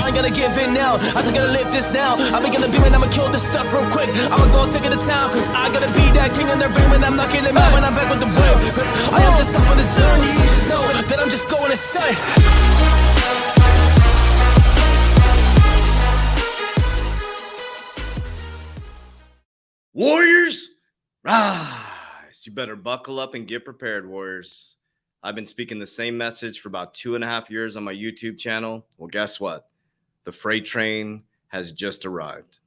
ain't gonna give in now. I just gotta live this now. I'm gonna be, man, I'ma kill this stuff real quick. I'ma go take it to town, cause I gotta be that king in their ring when I'm knocking them out when I'm back with the whip. Cause I am just up on the journey. Just know that I'm just going insane. Warriors, rise. You better buckle up and get prepared, Warriors. I've been speaking the same message for about 2.5 years on my YouTube channel. Well, guess what? The freight train has just arrived.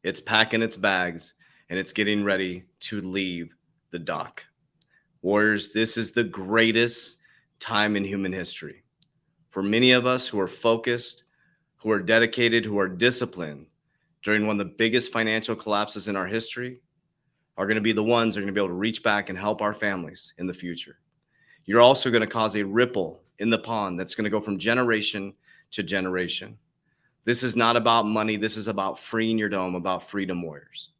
It's packing its bags, and it's getting ready to leave the dock. Warriors, this is the greatest time in human history. For many of us who are focused, who are dedicated, who are disciplined, during one of the biggest financial collapses in our history, are going to be the ones that are going to be able to reach back and help our families in the future. You're also going to cause a ripple in the pond that's going to go from generation to generation. This is not about money. This is about freeing your dome, about freedom, Warriors.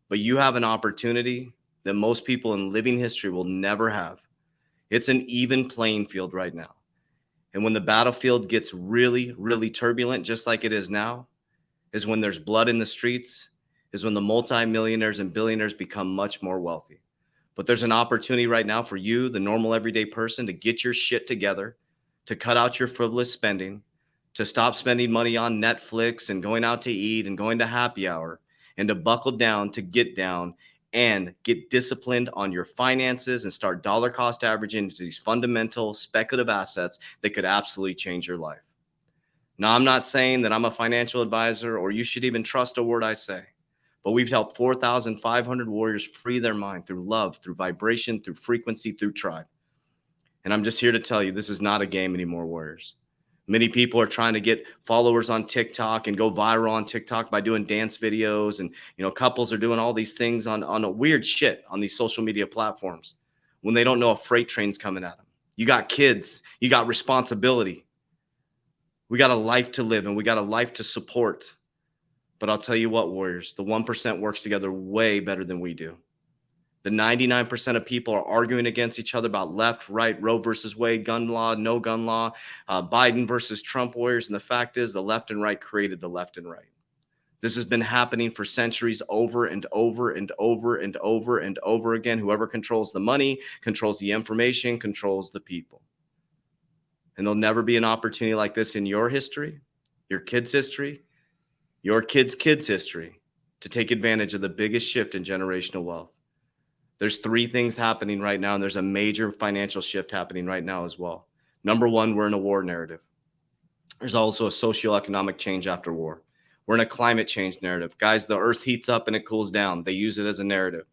But you have an opportunity that most people in living history will never have. It's an even playing field right now. And when the battlefield gets really, really turbulent, just like it is now, is when there's blood in the streets, is when the multimillionaires and billionaires become much more wealthy. But there's an opportunity right now for you, the normal everyday person, to get your shit together, to cut out your frivolous spending, to stop spending money on Netflix and going out to eat and going to happy hour, and to buckle down, to get down and get disciplined on your finances and start dollar cost averaging into these fundamental speculative assets that could absolutely change your life. Now, I'm not saying that I'm a financial advisor or you should even trust a word I say, but we've helped 4,500 warriors free their mind through love, through vibration, through frequency, through tribe. And I'm just here to tell you, this is not a game anymore, warriors. Many people are trying to get followers on TikTok and go viral on TikTok by doing dance videos. And, couples are doing all these things on a weird shit on these social media platforms when they don't know a freight train's coming at them. You got kids, you got responsibility. We got a life to live and we got a life to support. But I'll tell you what, warriors, the 1% works together way better than we do. The 99% of people are arguing against each other about left, right, Roe versus Wade, gun law, no gun law, Biden versus Trump, warriors. And the fact is the left and right created the left and right. This has been happening for centuries over and over and over and over and over again. Whoever controls the money, controls the information, controls the people. And there'll never be an opportunity like this in your history, your kids' history, your kids' kids' history to take advantage of the biggest shift in generational wealth. There's 3 things happening right now, and there's a major financial shift happening right now as well. Number 1, we're in a war narrative. There's also a socioeconomic change after war. We're in a climate change narrative. Guys, the earth heats up and it cools down. They use it as a narrative.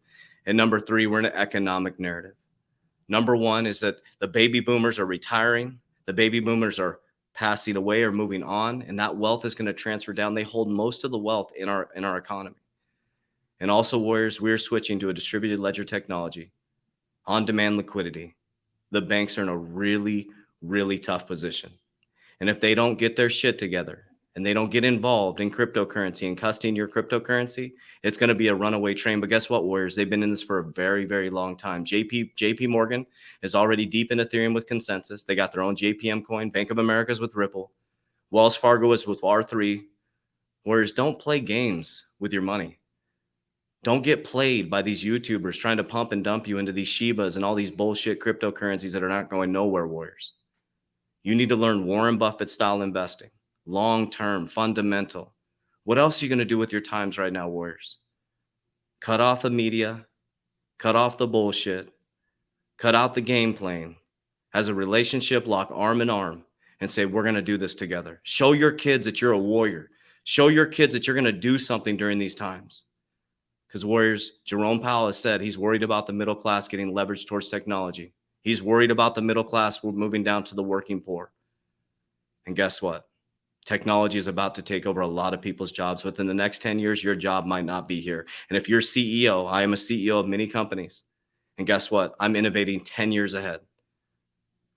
And number 3, we're in an economic narrative. Number 1 is that the baby boomers are retiring. The baby boomers are passing away or moving on, and that wealth is going to transfer down. They hold most of the wealth in our economy. And also, warriors, we're switching to a distributed ledger technology, on-demand liquidity. The banks are in a really, really tough position. And if they don't get their shit together and they don't get involved in cryptocurrency and custody your cryptocurrency, it's going to be a runaway train. But guess what, warriors? They've been in this for a very, very long time. JP Morgan is already deep in Ethereum with consensus. They got their own JPM coin. Bank of America is with Ripple. Wells Fargo is with R3. Warriors, don't play games with your money. Don't get played by these YouTubers trying to pump and dump you into these Shibas and all these bullshit cryptocurrencies that are not going nowhere, warriors. You need to learn Warren Buffett style investing, long-term, fundamental. What else are you going to do with your times right now, warriors? Cut off the media, cut off the bullshit, cut out the game playing. As a relationship, lock arm in arm and say, we're going to do this together. Show your kids that you're a warrior. Show your kids that you're going to do something during these times. Because warriors, Jerome Powell has said he's worried about the middle class getting leveraged towards technology. He's worried about the middle class moving down to the working poor. And guess what? Technology is about to take over a lot of people's jobs. Within the next 10 years, your job might not be here. And if you're CEO, I am a CEO of many companies. And guess what? I'm innovating 10 years ahead.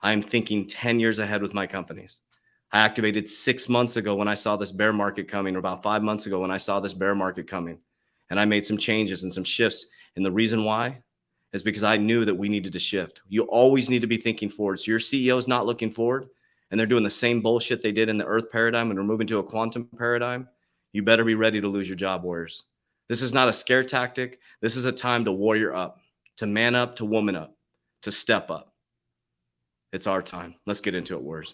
I am thinking 10 years ahead with my companies. I activated 6 months ago when I saw this bear market coming, or about 5 months ago when I saw this bear market coming. And I made some changes and some shifts. And the reason why is because I knew that we needed to shift. You always need to be thinking forward. So your CEO is not looking forward, and they're doing the same bullshit they did in the earth paradigm and we're moving to a quantum paradigm, you better be ready to lose your job, warriors. This is not a scare tactic. This is a time to warrior up, to man up, to woman up, to step up. It's our time. Let's get into it, warriors.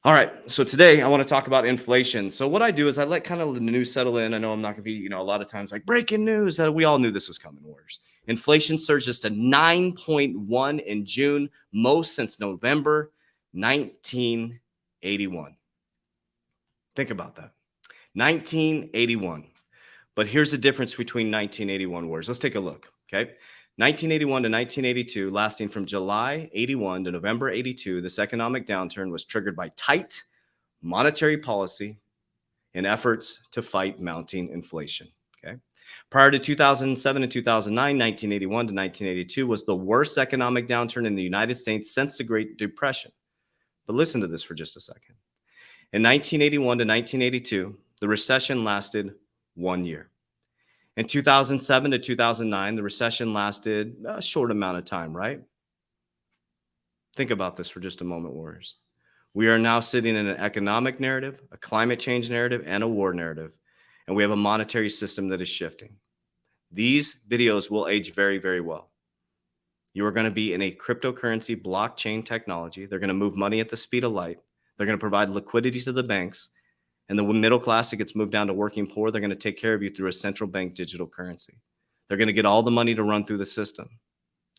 All right. So today I want to talk about inflation. So what I do is I let kind of the news settle in. I know I'm not going to be, a lot of times like breaking news. We all knew this was coming, warriors. Inflation surges to 9.1 in June, most since November 1981. Think about that. 1981. But here's the difference between 1981 wars. Let's take a look, okay? 1981 to 1982, lasting from July 81 to November 82, this economic downturn was triggered by tight monetary policy and efforts to fight mounting inflation, okay? Prior to 2007 and 2009, 1981 to 1982 was the worst economic downturn in the United States since the Great Depression. But listen to this for just a second. In 1981 to 1982, the recession lasted 1 year. In 2007 to 2009, the recession lasted a short amount of time, right? Think about this for just a moment, warriors. We are now sitting in an economic narrative, a climate change narrative, and a war narrative, and we have a monetary system that is shifting. These videos will age very, very well. You are going to be in a cryptocurrency blockchain technology. They're going to move money at the speed of light. They're going to provide liquidity to the banks. And the middle class that gets moved down to working poor, they're going to take care of you through a central bank digital currency. They're going to get all the money to run through the system.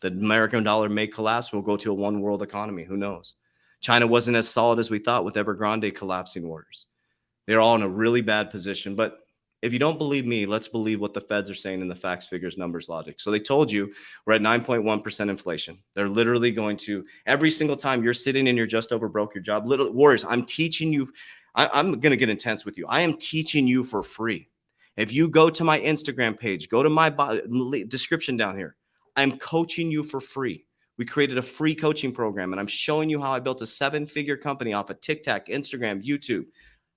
The American dollar may collapse. We'll go to a one world economy. Who knows? China wasn't as solid as we thought with Evergrande collapsing orders. They're all in a really bad position. But if you don't believe me, let's believe what the feds are saying in the facts, figures, numbers, logic. So they told you we're at 9.1% inflation. They're literally going to, every single time you're sitting and you're just over broke your job, little warriors, I'm teaching you. I'm going to get intense with you. I am teaching you for free. If you go to my Instagram page, go to my description down here. I'm coaching you for free. We created a free coaching program, and I'm showing you how I built a 7-figure company off of TikTok, Instagram, YouTube.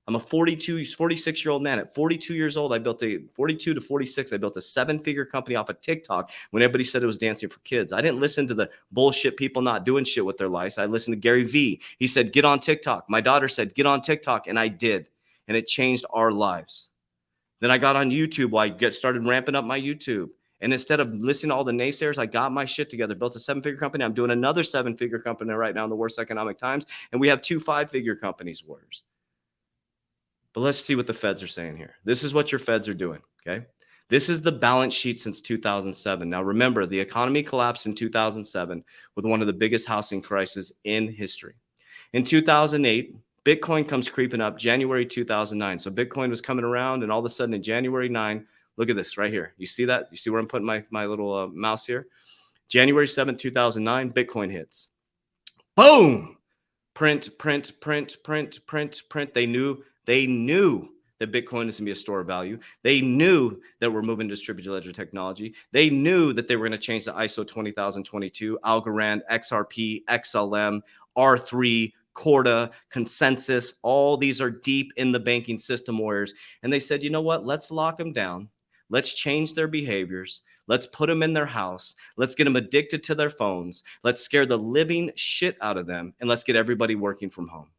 I'm a 46-year-old man. At 42 years old, I built 42 to 46, I built a 7-figure company off of TikTok when everybody said it was dancing for kids. I didn't listen to the bullshit people not doing shit with their lives. I listened to Gary Vee. He said, get on TikTok. My daughter said, get on TikTok. And I did. And it changed our lives. Then I got on YouTube. I started ramping up my YouTube. And instead of listening to all the naysayers, I got my shit together, built a 7-figure company. I'm doing another 7-figure company right now in the worst economic times. And we have 2 5-figure companies, warriors. But let's see what the feds are saying here. This is what your feds are doing, okay? This is the balance sheet since 2007. Now, remember, the economy collapsed in 2007 with one of the biggest housing crises in history. In 2008, Bitcoin comes creeping up January 2009. So Bitcoin was coming around, and all of a sudden in January 9, look at this right here. You see that? You see where I'm putting my little mouse here? January 7th, 2009, Bitcoin hits. Boom! Print. They knew that Bitcoin is going to be a store of value. They knew that we're moving to distributed ledger technology. They knew that they were going to change the ISO 20022, Algorand, XRP, XLM, R3, Corda, Consensus. All these are deep in the banking system, warriors. And they said, you know what? Let's lock them down. Let's change their behaviors. Let's put them in their house. Let's get them addicted to their phones. Let's scare the living shit out of them. And let's get everybody working from home.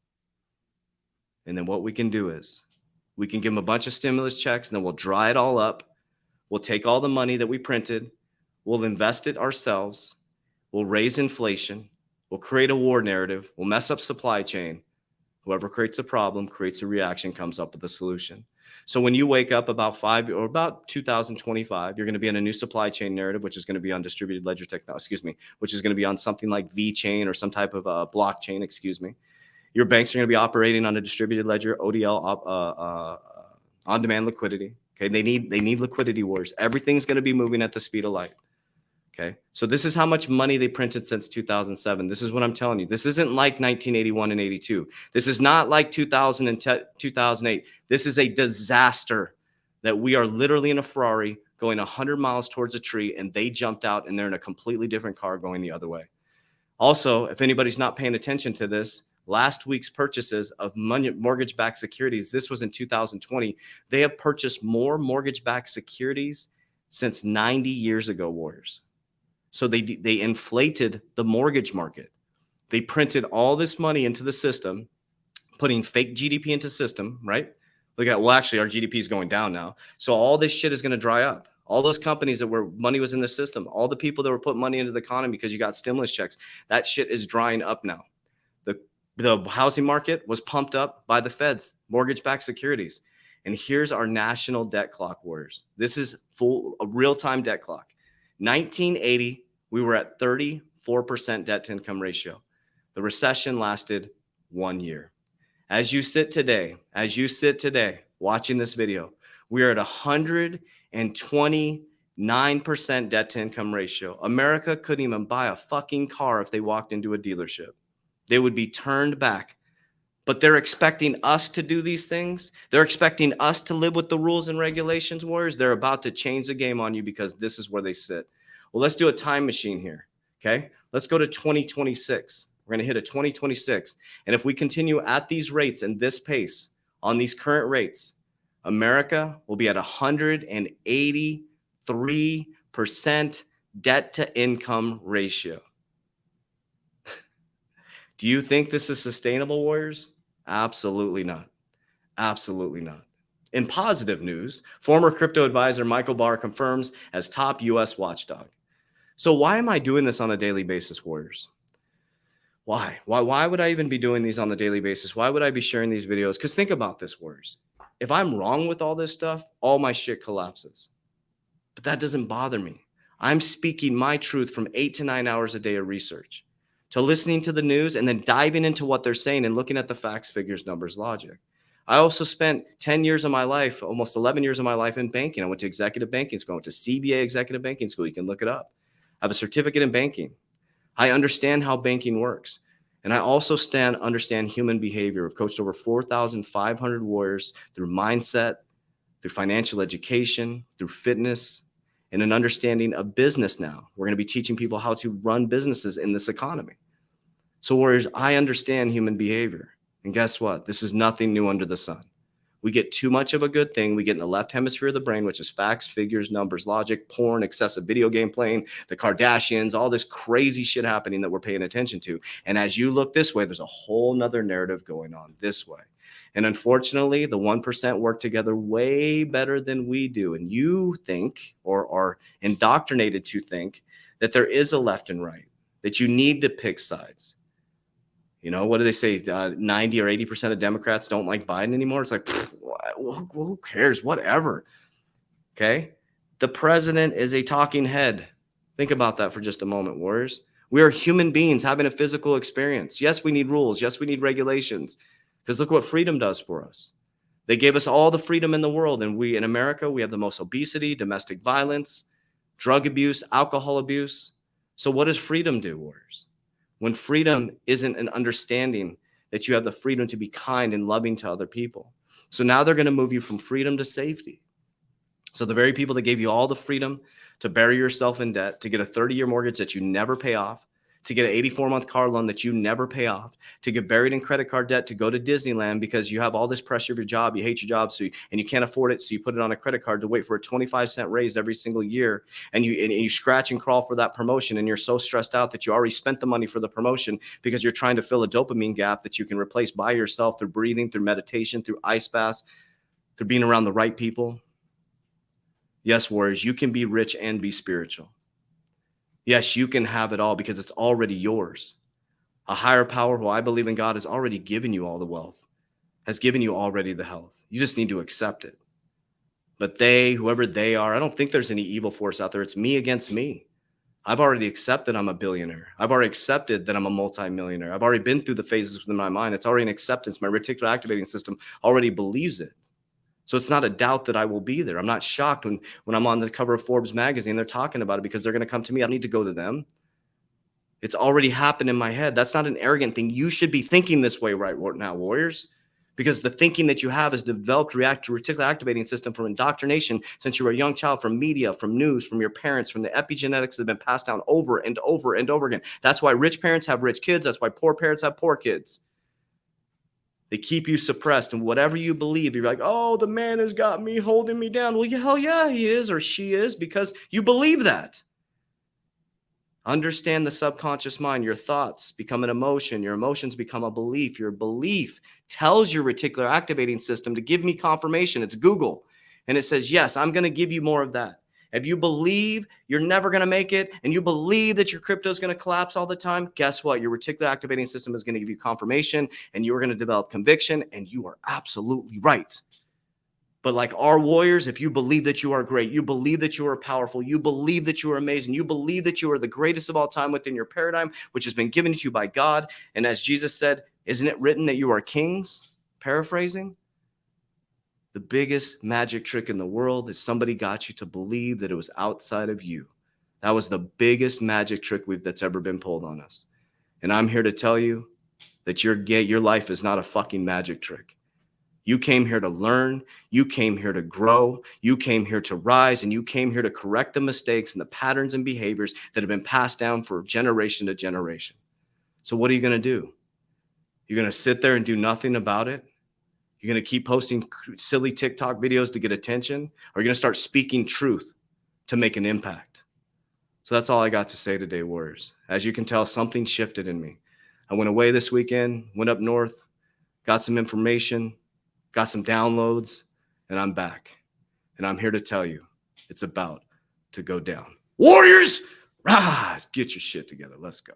And then what we can do is we can give them a bunch of stimulus checks, and then we'll dry it all up. We'll take all the money that we printed. We'll invest it ourselves. We'll raise inflation. We'll create a war narrative. We'll mess up supply chain. Whoever creates a problem creates a reaction, comes up with a solution. So when you wake up about 2025, you're going to be in a new supply chain narrative, which is going to be on distributed ledger technology, which is going to be on something like VeChain or some type of blockchain, Your banks are going to be operating on a distributed ledger, ODL, on-demand liquidity. Okay, they need liquidity wars. Everything's going to be moving at the speed of light. Okay, so this is how much money they printed since 2007. This is what I'm telling you. This isn't like 1981 and 82. This is not like 2000 and 2008. This is a disaster that we are literally in a Ferrari going 100 miles towards a tree, and they jumped out and they're in a completely different car going the other way. Also, if anybody's not paying attention to this, last week's purchases of mortgage-backed securities, this was in 2020, they have purchased more mortgage-backed securities since 90 years ago, warriors. So they inflated the mortgage market. They printed all this money into the system, putting fake GDP into system, right? Look at, well, actually, our GDP is going down now. So all this shit is going to dry up. All those companies that were money was in the system, all the people that were putting money into the economy because you got stimulus checks, that shit is drying up now. The housing market was pumped up by the Feds, mortgage-backed securities. And here's our national debt clock, warriors. This is a real-time debt clock. 1980, we were at 34% debt to income ratio. The recession lasted 1 year. As you sit today, watching this video, we are at 129% debt to income ratio. America couldn't even buy a fucking car if they walked into a dealership. They would be turned back. But they're expecting us to do these things. They're expecting us to live with the rules and regulations, warriors. They're about to change the game on you because this is where they sit. Well, let's do a time machine here, okay? Let's go to 2026. We're going to hit a 2026. And if we continue at these rates and this pace, on these current rates, America will be at 183% debt to income ratio. Do you think this is sustainable, warriors? Absolutely not. Absolutely not. In positive news, former crypto advisor Michael Barr confirms as top US watchdog. So why am I doing this on a daily basis, warriors? Why would I even be doing these on the daily basis? Why would I be sharing these videos? Because think about this, warriors. If I'm wrong with all this stuff, all my shit collapses. But that doesn't bother me. I'm speaking my truth from 8 to 9 hours a day of research, to listening to the news and then diving into what they're saying and looking at the facts, figures, numbers, logic. I also spent 10 years of my life, almost 11 years of my life in banking. I went to executive banking school. I went to CBA executive banking school. You can look it up. I have a certificate in banking. I understand how banking works. And I also understand human behavior. I've coached over 4,500 warriors through mindset, through financial education, through fitness, and an understanding of business now. We're going to be teaching people how to run businesses in this economy. So warriors, I understand human behavior. And guess what? This is nothing new under the sun. We get too much of a good thing. We get in the left hemisphere of the brain, which is facts, figures, numbers, logic, porn, excessive video game playing, the Kardashians, all this crazy shit happening that we're paying attention to. And as you look this way, there's a whole nother narrative going on this way. And unfortunately, the 1% work together way better than we do. And you think, or are indoctrinated to think, that there is a left and right, that you need to pick sides. You know, what do they say? 90 or 80% of Democrats don't like Biden anymore. It's like, who cares? Whatever. Okay. The president is a talking head. Think about that for just a moment, warriors. We are human beings having a physical experience. Yes, we need rules. Yes, we need regulations. Because look what freedom does for us. They gave us all the freedom in the world. And we, in America, we have the most obesity, domestic violence, drug abuse, alcohol abuse. So what does freedom do, warriors? When freedom isn't an understanding that you have the freedom to be kind and loving to other people. So now they're going to move you from freedom to safety. So the very people that gave you all the freedom to bury yourself in debt, to get a 30-year mortgage that you never pay off, to get an 84-month car loan that you never pay off, to get buried in credit card debt, to go to Disneyland because you have all this pressure of your job, you hate your job, and you can't afford it, so you put it on a credit card to wait for a 25-cent raise every single year, and you scratch and crawl for that promotion, and you're so stressed out that you already spent the money for the promotion because you're trying to fill a dopamine gap that you can replace by yourself through breathing, through meditation, through ice baths, through being around the right people. Yes, warriors, you can be rich and be spiritual. Yes, you can have it all because it's already yours. A higher power who I believe in God has already given you all the wealth, has given you already the health. You just need to accept it. But they, whoever they are, I don't think there's any evil force out there. It's me against me. I've already accepted I'm a billionaire. I've already accepted that I'm a multimillionaire. I've already been through the phases within my mind. It's already an acceptance. My reticular activating system already believes it. So it's not a doubt that I will be there. I'm not shocked when I'm on the cover of Forbes magazine, they're talking about it because they're going to come to me. I don't need to go to them. It's already happened in my head. That's not an arrogant thing. You should be thinking this way right now, warriors, because the thinking that you have is developed reticular activating system from indoctrination since you were a young child, from media, from news, from your parents, from the epigenetics that have been passed down over and over and over again. That's why rich parents have rich kids. That's why poor parents have poor kids. They keep you suppressed, and whatever you believe, you're like, oh, the man has got me, holding me down. Well, hell yeah, he is or she is, because you believe that. Understand the subconscious mind. Your thoughts become an emotion. Your emotions become a belief. Your belief tells your reticular activating system to give me confirmation. It's Google. And it says, yes, I'm going to give you more of that. If you believe you're never going to make it and you believe that your crypto is going to collapse all the time, guess what? Your reticular activating system is going to give you confirmation and you're going to develop conviction. And you are absolutely right. But like our warriors, if you believe that you are great, you believe that you are powerful, you believe that you are amazing, you believe that you are the greatest of all time within your paradigm, which has been given to you by God. And as Jesus said, isn't it written that you are kings? Paraphrasing. The biggest magic trick in the world is somebody got you to believe that it was outside of you. That was the biggest magic trick that's ever been pulled on us. And I'm here to tell you that your life is not a fucking magic trick. You came here to learn, you came here to grow, you came here to rise, and you came here to correct the mistakes and the patterns and behaviors that have been passed down for generation to generation. So what are you going to do? You're going to sit there and do nothing about it? You're going to keep posting silly TikTok videos to get attention? Or are you going to start speaking truth to make an impact? So that's all I got to say today, warriors. As you can tell, something shifted in me. I went away this weekend, went up north, got some information, got some downloads, and I'm back. And I'm here to tell you, it's about to go down. Warriors, rise, get your shit together. Let's go.